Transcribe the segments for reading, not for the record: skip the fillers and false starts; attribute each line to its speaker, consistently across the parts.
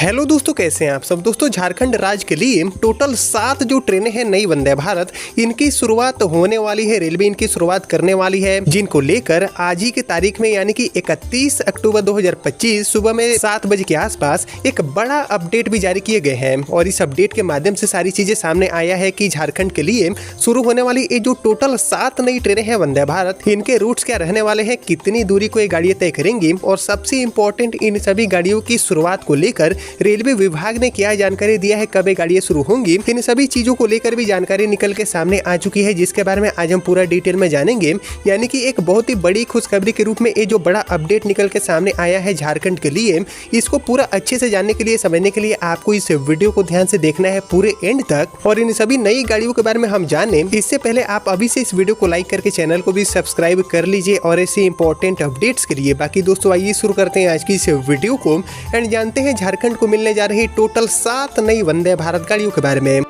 Speaker 1: Hello दोस्तों, कैसे हैं आप सब। दोस्तों, झारखंड राज्य के लिए टोटल 7 जो ट्रेनें हैं नई वंदे भारत, इनकी शुरुआत होने वाली है। रेलवे इनकी शुरुआत करने वाली है, जिनको लेकर आज ही की तारीख में यानी कि 31 अक्टूबर 2025 सुबह में 7 बजे के आसपास एक बड़ा अपडेट भी जारी किए गए हैं। और इस अपडेट के माध्यम से सारी चीजें सामने आया है कि झारखंड के लिए शुरू होने वाली ये जो टोटल 7 नई ट्रेनें हैं वंदे भारत, इनके रूट्स क्या रहने वाले हैं, कितनी दूरी को ये गाड़ियां तय करेंगी, और सबसे इम्पोर्टेंट इन सभी गाड़ियों की शुरुआत को लेकर रेलवे विभाग ने क्या जानकारी दिया है, कब ये गाड़ियां शुरू होंगी, इन सभी चीजों को लेकर भी जानकारी निकल के सामने आ चुकी है, जिसके बारे में आज हम पूरा डिटेल में जानेंगे। यानी कि एक बहुत ही बड़ी खुशखबरी के रूप में ये जो बड़ा अपडेट निकल के सामने आया है झारखंड के लिए, इसको पूरा अच्छे से जानने के लिए, समझने के लिए आपको इस वीडियो को ध्यान से देखना है पूरे एंड तक। और इन सभी नई गाड़ियों के बारे में हम जाने इससे पहले आप अभी से इस वीडियो को लाइक करके चैनल को भी सब्सक्राइब कर लीजिए और ऐसे इंपॉर्टेंट अपडेट्स के लिए। बाकी दोस्तों, आइए शुरू करते हैं आज की इस वीडियो को एंड जानते हैं झारखंड को मिलने जा रही टोटल 7 नई वंदे भारत गाड़ियों के बारे में।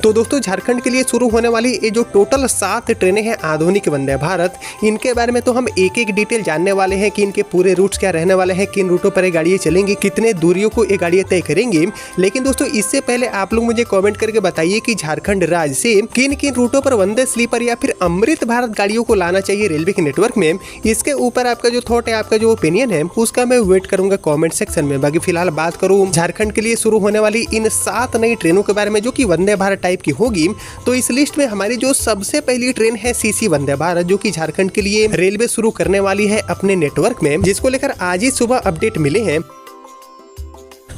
Speaker 1: तो दोस्तों, झारखंड के लिए शुरू होने वाली ये जो टोटल 7 ट्रेनें हैं आधुनिक वंदे भारत, इनके बारे में तो हम एक एक डिटेल जानने वाले हैं कि इनके पूरे रूट्स क्या रहने वाले हैं, किन रूटों पर ये गाड़ियाँ चलेंगी, कितने दूरियों को ये गाड़ियाँ तय करेंगी। लेकिन दोस्तों, इससे पहले आप लोग मुझे कमेंट करके बताइए कि झारखंड राज्य से किन किन रूटों पर वंदे स्लीपर या फिर अमृत भारत गाड़ियों को लाना चाहिए रेलवे के नेटवर्क में। इसके ऊपर आपका जो थॉट है, आपका जो ओपिनियन है, उसका मैं वेट करूंगा कॉमेंट सेक्शन में। बाकी फिलहाल बात करूँ झारखंड के लिए शुरू होने वाली इन 7 नई ट्रेनों के बारे में जो कि वंदे भारत टाइप की होगी, तो इस लिस्ट में हमारी जो सबसे पहली ट्रेन है सीसी वंदे भारत, जो कि झारखंड के लिए रेलवे शुरू करने वाली है अपने नेटवर्क में, जिसको लेकर आज ही सुबह अपडेट मिले हैं।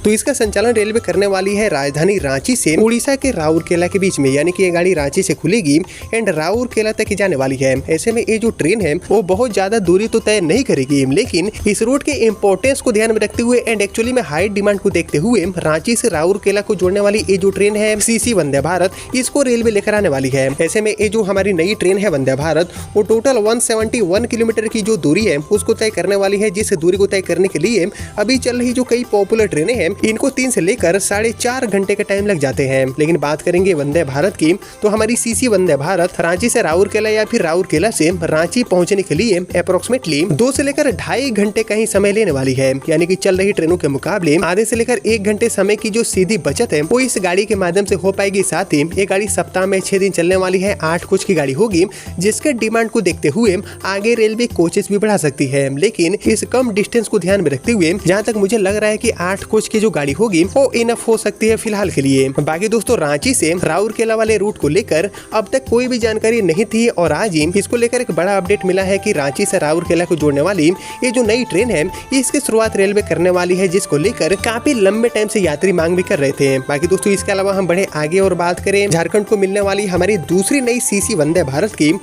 Speaker 1: तो इसका संचालन रेलवे करने वाली है राजधानी रांची से उड़ीसा के राउरकेला के बीच में। यानी कि ये गाड़ी रांची से खुलेगी एंड राउरकेला तक ही जाने वाली है। ऐसे में ये जो ट्रेन है वो बहुत ज्यादा दूरी तो तय नहीं करेगी, लेकिन इस रूट के इम्पोर्टेंस को ध्यान में रखते हुए एंड एक्चुअली में हाई डिमांड को देखते हुए रांची से राउरकेला को जोड़ने वाली ये जो ट्रेन है सीसी वंदे भारत, इसको रेलवे लेकर आने वाली है। ऐसे में ये जो हमारी नई ट्रेन है वंदे भारत, वो टोटल 171 किलोमीटर की जो दूरी है उसको तय करने वाली है। जिस दूरी को तय करने के लिए अभी चल रही जो कई पॉपुलर ट्रेनें हैं, इनको 3 से लेकर 4.5 घंटे का टाइम लग जाते हैं। लेकिन बात करेंगे वंदे भारत की, तो हमारी सीसी वंदे भारत रांची से राउरकेला या फिर राउरकेला से रांची पहुंचने के लिए अप्रोक्सीमेटली 2 से लेकर 2.5 घंटे का ही समय लेने वाली है। यानी कि चल रही ट्रेनों के मुकाबले आधे से लेकर 1 घंटे समय की जो सीधी बचत है वो इस गाड़ी के माध्यम से हो पाएगी। साथ ही ये गाड़ी सप्ताह में 6 दिन चलने वाली है, 8 कोच की गाड़ी होगी, जिसके डिमांड को देखते हुए आगे रेलवे कोचेस भी बढ़ा सकती है। लेकिन इस कम डिस्टेंस को ध्यान में रखते हुए जहाँ तक मुझे लग रहा है कि 8 कोच की जो गाड़ी होगी वो इनफ हो सकती है फिलहाल के लिए। बाकी दोस्तों, रांची से राउरकेला वाले रूट को लेकर अब तक कोई भी जानकारी नहीं थी, और आज ही इसको लेकर एक बड़ा अपडेट मिला है कि रांची से राउरकेला को जोड़ने वाली ये जो नई ट्रेन है, इसकी शुरुआत रेलवे करने वाली है, जिसको लेकर काफी लंबे टाइम से यात्री मांग भी कर रहे थे। बाकी दोस्तों, इसके अलावा हम बढ़े आगे और बात करें झारखंड को मिलने वाली हमारी दूसरी नई सीसी वंदे भारत की।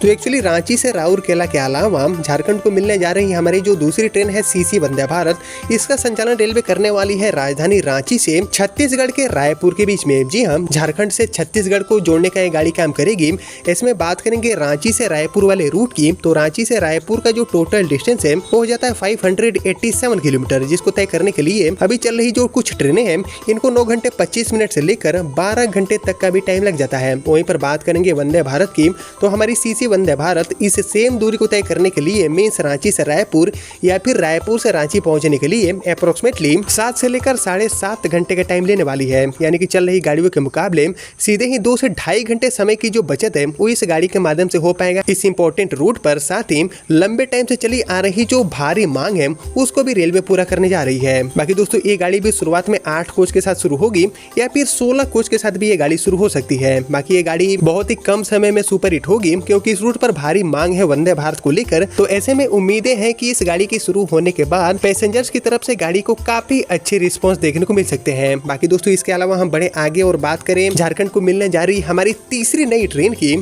Speaker 1: तो एक्चुअली रांची से राउरकेला के अलावा झारखंड को मिलने जा रही हमारी जो दूसरी ट्रेन है सीसी वंदे भारत, इसका संचालन रेलवे करने वाली है राजधानी रांची से छत्तीसगढ़ के रायपुर के बीच में। जी हाँ, झारखंड से छत्तीसगढ़ को जोड़ने का ये गाड़ी काम करेगी। इसमें बात करेंगे रांची से रायपुर वाले रूट की, तो रांची से रायपुर का जो टोटल डिस्टेंस है वो हो जाता है 587 किलोमीटर, जिसको तय करने के लिए अभी चल रही जो कुछ ट्रेनें हैं, इनको 9 घंटे 25 मिनट से लेकर 12 घंटे तक का भी टाइम लग जाता है। वहीं पर बात करेंगे वंदे भारत की, तो हमारी सीसी वंदे भारत इस सेम दूरी को तय करने के लिए मीन्स रांची से रायपुर या फिर रायपुर से रांची पहुंचने के लिए अप्रोक्सीमेटली 7 से लेकर 7.5 घंटे का टाइम लेने वाली है। यानी कि चल रही गाड़ियों के मुकाबले सीधे ही 2 से 2.5 घंटे समय की जो बचत है वो इस गाड़ी के माध्यम से हो पाएगा इस इंपॉर्टेंट रूट पर। साथ ही लंबे टाइम से चली आ रही जो भारी मांग है उसको भी रेलवे पूरा करने जा रही है। बाकी दोस्तों, ये गाड़ी भी शुरुआत में 8 कोच के साथ शुरू होगी या फिर 16 कोच के साथ भी ये गाड़ी शुरू हो सकती है। बाकी ये गाड़ी बहुत ही कम समय में सुपर हिट होगी, क्योंकि इस रूट पर भारी मांग है वंदे भारत को लेकर। तो ऐसे में उम्मीदें हैं कि इस गाड़ी के शुरू होने के बाद पैसेंजर्स की तरफ से गाड़ी को काफी अच्छे रिस्पांस देखने को मिल सकते हैं। बाकी दोस्तों, इसके अलावा हम बढ़े आगे और बात करें झारखंड को मिलने जा रही हमारी तीसरी नई ट्रेन की।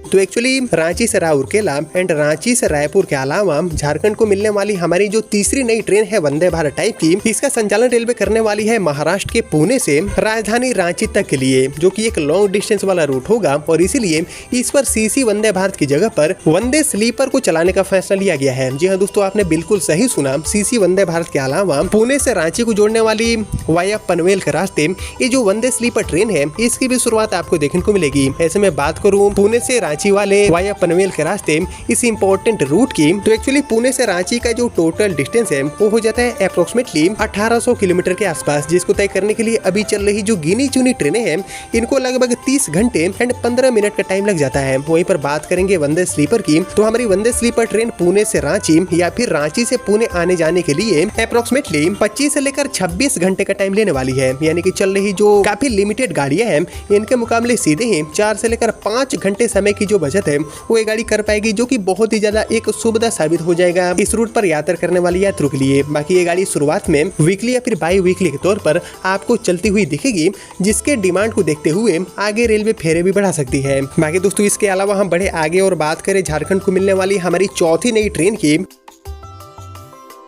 Speaker 1: तो एक्चुअली रांची से राउरकेला एंड रांची से रायपुर के अलावा झारखंड को मिलने वाली हमारी जो तीसरी नई ट्रेन है वंदे भारत टाइप की, इसका संचालन रेलवे करने वाली है महाराष्ट्र के पुणे से राजधानी रांची तक के लिए, जो कि एक लॉन्ग डिस्टेंस वाला रूट होगा। और इसीलिए इस पर सीसी वंदे भारत की जगह पर वंदे स्लीपर को चलाने का फैसला लिया गया है। जी हाँ दोस्तों, आपने बिल्कुल सही सुना। सीसी वंदे भारत के अलावा पुणे से रांची को जोड़ने वाली वाया पनवेल के रास्ते ये जो वंदे स्लीपर ट्रेन है, इसकी भी शुरुआत आपको देखने को मिलेगी। ऐसे में बात करूँ पुणे से रांची रांची वाले वाया पनवेल के रास्ते इस इम्पोर्टेंट रूट की। तो एक्चुअली पुणे से रांची का जो टोटल डिस्टेंस है वो हो जाता है अप्रोक्सीमेटली 1800 किलोमीटर के आसपास, जिसको तय करने के लिए अभी चल रही जो गिनी चुनी ट्रेनें हैं इनको लगभग 30 घंटे एंड 15 मिनट का टाइम लग जाता है। वहीं पर बात करेंगे वंदे स्लीपर की, तो हमारी वंदे स्लीपर ट्रेन पुणे से रांची या फिर रांची से पुणे आने जाने के लिए अप्रोक्सीमेटली 25 से लेकर 26 घंटे का टाइम लेने वाली है। यानी कि चल रही जो काफी लिमिटेड गाड़ियां हैं इनके मुकाबले सीधे ही 4 से लेकर 5 घंटे समय की जो बचत है वो ये गाड़ी कर पाएगी, जो कि बहुत ही ज्यादा एक सुविधा साबित हो जाएगा इस रूट पर यात्रा करने वाली यात्रियों के लिए। बाकी ये गाड़ी शुरुआत में वीकली या फिर बाई वीकली के तौर पर आपको चलती हुई दिखेगी, जिसके डिमांड को देखते हुए आगे रेलवे फेरे भी बढ़ा सकती है। बाकी दोस्तों इसके अलावा हम बढ़े आगे और बात करें झारखंड को मिलने वाली हमारी चौथी नई ट्रेन की,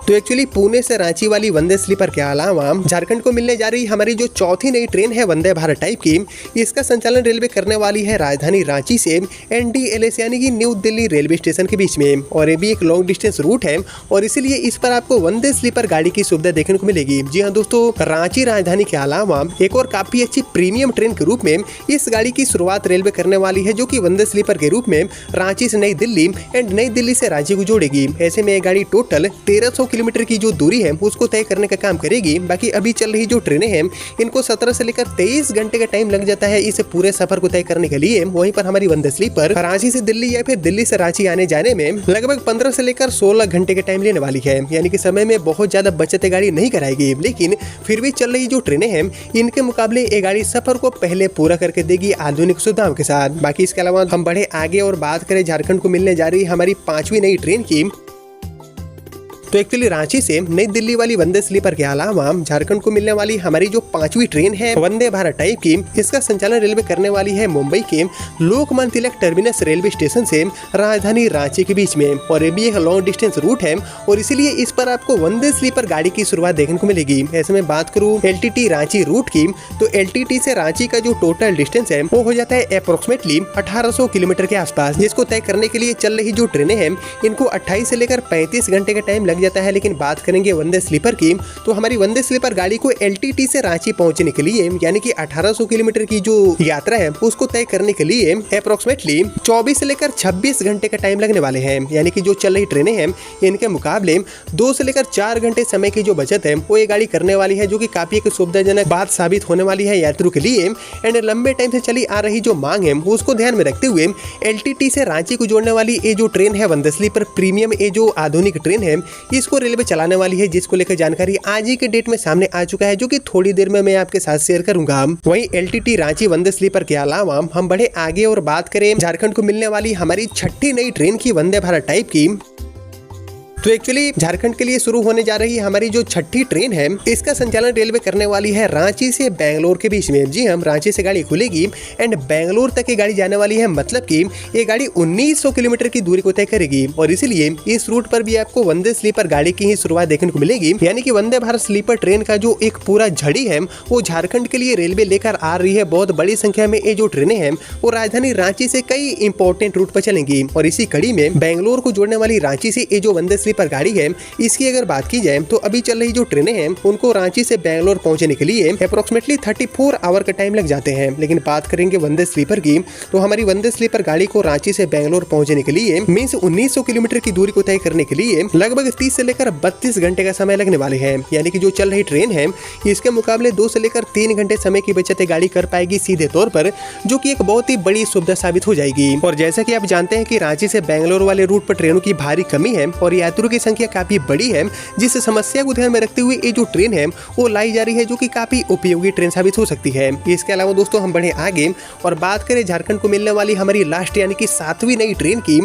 Speaker 1: तो एक्चुअली पुणे से रांची वाली वंदे स्लीपर के अलावा झारखंड को मिलने जा रही हमारी जो चौथी नई ट्रेन है वंदे भारत टाइप की, इसका संचालन रेलवे करने वाली है राजधानी रांची से NDLS यानी कि न्यू दिल्ली रेलवे स्टेशन के बीच में। और ये भी एक लॉन्ग डिस्टेंस रूट है और इसीलिए इस पर आपको वंदे स्लीपर गाड़ी की सुविधा देखने को मिलेगी। जी हाँ दोस्तों, रांची राजधानी के अलावा एक और काफी अच्छी प्रीमियम ट्रेन के रूप में इस गाड़ी की शुरुआत रेलवे करने वाली है, जो की वंदे स्लीपर के रूप में रांची से नई दिल्ली एंड नई दिल्ली से रांची को जोड़ेगी। ऐसे में ये गाड़ी टोटल 1300 किलोमीटर की जो दूरी है उसको तय करने का काम करेगी। बाकी अभी चल रही जो ट्रेनें हैं इनको 17 से लेकर 23 घंटे का टाइम लग जाता है इस पूरे सफर को तय करने के लिए। वहीं पर हमारी वंदे स्लीपर रांची से दिल्ली या फिर दिल्ली से रांची आने जाने में लगभग 15 से लेकर 16 घंटे का टाइम लेने वाली है। यानी कि समय में बहुत ज्यादा बचत गाड़ी नहीं कराएगी, लेकिन फिर भी चल रही जो ट्रेनें हैं इनके मुकाबले ये गाड़ी सफर को पहले पूरा करके देगी आधुनिक सुविधाओं के साथ। बाकी इसके अलावा हम बढ़े आगे और बात करें झारखंड को मिलने जा रही हमारी 5वीं नई ट्रेन की, तो एक्चुअली रांची से नई दिल्ली वाली वंदे स्लीपर के अलावा झारखंड को मिलने वाली हमारी जो 5वीं ट्रेन है वंदे भारत टाइप की, इसका संचालन रेलवे करने वाली है मुंबई के Lokmanya Tilak terminus railway station से राजधानी रांची के बीच में। और ये भी एक लॉन्ग डिस्टेंस रूट है और इसीलिए इस पर आपको वंदे स्लीपर गाड़ी की शुरुआत देखने को मिलेगी। ऐसे में बात करूँ LTT रांची रूट की, तो LTT से रांची का जो टोटल डिस्टेंस है वो हो जाता है अप्रोक्सीमेटली 1800 किलोमीटर के आसपास, जिसको तय करने के लिए चल रही जो ट्रेनें हैं इनको 28 से लेकर 35 घंटे का टाइम लग जाता है। लेकिन बात करेंगे वंदे स्लीपर की, तो हमारी वंदे स्लीपर गाड़ी को LTT से रांची पहुंचने के लिए यानी कि 1800 किलोमीटर की जो यात्रा है उसको तय करने के लिए अप्रोक्सीमेटली 24 से लेकर 26 घंटे का टाइम लगने वाले हैं। यानी कि जो चल रही ट्रेनें हैं इनके मुकाबले 2 से लेकर 4 घंटे समय की जो बचत है वो ये गाड़ी करने वाली है, जो कि काफी एक सुविधाजनक बात साबित होने वाली है यात्रियों के लिए। एंड लंबे टाइम से चली आ रही जो मांग है उसको ध्यान में रखते हुए LTT से रांची को जोड़ने वाली ये जो ट्रेन है वंदे स्लीपर प्रीमियम, ये जो आधुनिक ट्रेन है इसको रेलवे चलाने वाली है, जिसको लेकर जानकारी आज ही के डेट में सामने आ चुका है, जो कि थोड़ी देर में मैं आपके साथ शेयर करूंगा। वहीं LTT रांची वंदे स्लीपर के अलावा हम बढ़े आगे और बात करें झारखंड को मिलने वाली हमारी 6ठी नई ट्रेन की वंदे भारत टाइप की, तो एक्चुअली झारखंड के लिए शुरू होने जा रही हमारी जो 6ठी ट्रेन है इसका संचालन रेलवे करने वाली है रांची से बेंगलोर के बीच में। जी हम रांची से गाड़ी खुलेगी एंड बेंगलोर तक ये गाड़ी जाने वाली है, मतलब कि ये गाड़ी 1900 किलोमीटर की दूरी को तय करेगी। और इसीलिए इस रूट पर भी आपको वंदे स्लीपर गाड़ी की ही शुरुआत देखने को मिलेगी। यानी कि वंदे भारत स्लीपर ट्रेन का जो एक पूरा झड़ी है वो झारखंड के लिए रेलवे लेकर आ रही है। बहुत बड़ी संख्या में ये जो ट्रेनें हैं वो राजधानी रांची से कई इंपॉर्टेंट रूट पर चलेंगी। और इसी कड़ी में बेंगलोर को जोड़ने वाली रांची से ये जो वंदे पर गाड़ी है इसकी अगर बात की जाए तो अभी चल रही जो ट्रेनें हैं उनको रांची से बेंगलोर पहुंचने के लिए अप्रोक्सीमेटली 34 आवर का टाइम लग जाते हैं। लेकिन बात करेंगे वंदे स्लीपर की, तो हमारी वंदे स्लीपर गाड़ी को रांची से बेंगलोर पहुंचने के लिए मींस 1900 किलोमीटर की दूरी को तय करने के लिए लगभग 30 से लेकर 32 घंटे का समय लगने वाले हैं। यानी कि जो चल रही ट्रेन है इसके मुकाबले 2 से लेकर 3 घंटे समय की बचत गाड़ी कर पाएगी सीधे तौर पर, जो कि एक बहुत ही बड़ी सुविधा साबित हो जाएगी। और जैसा कि आप जानते हैं कि रांची से बेंगलोर वाले रूट पर ट्रेनों की भारी कमी है और यात्रियों की संख्या काफी बड़ी है, जिस समस्या को ध्यान में रखते हुए ये जो ट्रेन है वो लाई जा रही है, जो कि काफी उपयोगी ट्रेन साबित हो सकती है। इसके अलावा दोस्तों हम बढ़े आगे और बात करें झारखंड को मिलने वाली हमारी लास्ट यानी कि 7वीं नई ट्रेन की,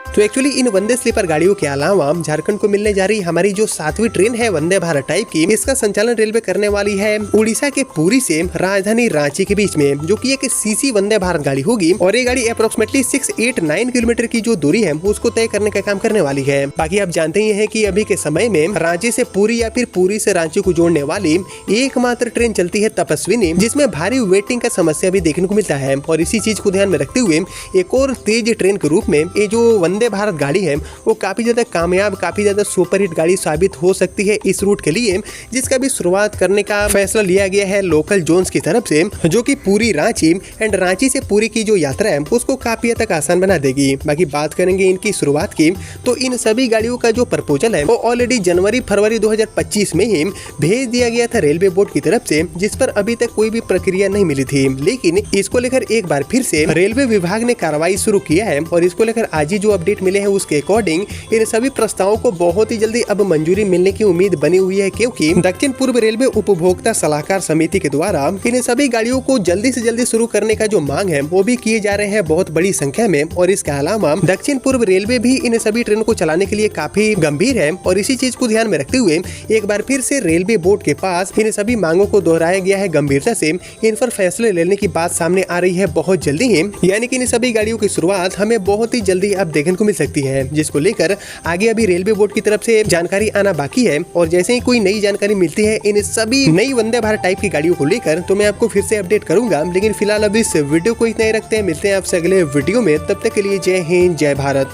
Speaker 1: तो एक्चुअली इन वंदे स्लीपर गाड़ियों के अलावा झारखंड को मिलने जा रही हमारी जो 7वीं ट्रेन है वंदे भारत टाइप की, इसका संचालन रेलवे करने वाली है उड़ीसा के पुरी से राजधानी रांची के बीच में, जो कि एक CC वंदे भारत गाड़ी होगी। और ये गाड़ी अप्रोक्सीमेटली 689 किलोमीटर की जो दूरी है उसको तय करने का काम करने वाली है। बाकी आप जानते ही हैं कि अभी के समय में रांची से पुरी या फिर पुरी से रांची को जोड़ने वाली एकमात्र ट्रेन चलती है तपस्विनी, जिसमें भारी वेटिंग का समस्या भी देखने को मिलता है। और इसी चीज को ध्यान में रखते हुए एक और तेज ट्रेन के रूप में ये जो वंदे भारत गाड़ी है वो काफी ज्यादा कामयाब, काफी ज्यादा सुपरहिट गाड़ी साबित हो सकती है इस रूट के लिए, जिसका भी शुरुआत करने का फैसला लिया गया है लोकल जोन्स की तरफ से, जो कि पूरी रांची एंड रांची से पूरी की जो यात्रा है उसको काफी हद तक आसान बना देगी। बाकी बात करेंगे इनकी शुरुआत की, तो इन सभी गाड़ियों का जो प्रपोजल है वो ऑलरेडी जनवरी-फरवरी 2025 में ही भेज दिया गया था रेलवे बोर्ड की तरफ से, जिस पर अभी तक कोई भी प्रक्रिया नहीं मिली थी। लेकिन इसको लेकर एक बार फिर से रेलवे विभाग ने कार्रवाई शुरू किया है और इसको लेकर आज ही जो अपडेट मिले हैं उसके अकॉर्डिंग इन सभी प्रस्तावों को बहुत ही जल्दी अब मंजूरी मिलने की उम्मीद बनी हुई है, क्योंकि दक्षिण पूर्व रेलवे उपभोक्ता सलाहकार समिति के द्वारा इन सभी गाड़ियों को जल्दी से जल्दी शुरू करने का जो मांग है वो भी किए जा रहे हैं बहुत बड़ी संख्या में। और इसके अलावा दक्षिण पूर्व रेलवे भी इन सभी ट्रेनों को चलाने के लिए काफी गंभीर है और इसी चीज को ध्यान में रखते हुए एक बार फिर से रेलवे बोर्ड के पास इन सभी मांगों को दोहराया गया है गंभीरता से। इन पर फैसले लेने की बात सामने आ रही है बहुत जल्दी ही, यानी कि इन सभी गाड़ियों की शुरुआत हमें बहुत ही जल्दी अब देखने को मिल सकती है, जिसको लेकर आगे अभी रेलवे बोर्ड की तरफ से जानकारी आना बाकी है। और जैसे ही कोई नई जानकारी मिलती है इन सभी नई वंदे भारत टाइप की गाड़ियों को लेकर तो मैं आपको फिर से अपडेट करूंगा। लेकिन फिलहाल अब इस वीडियो को इतना ही रखते हैं, मिलते हैं आपसे अगले वीडियो में, तब तक के लिए जय हिंद जय भारत।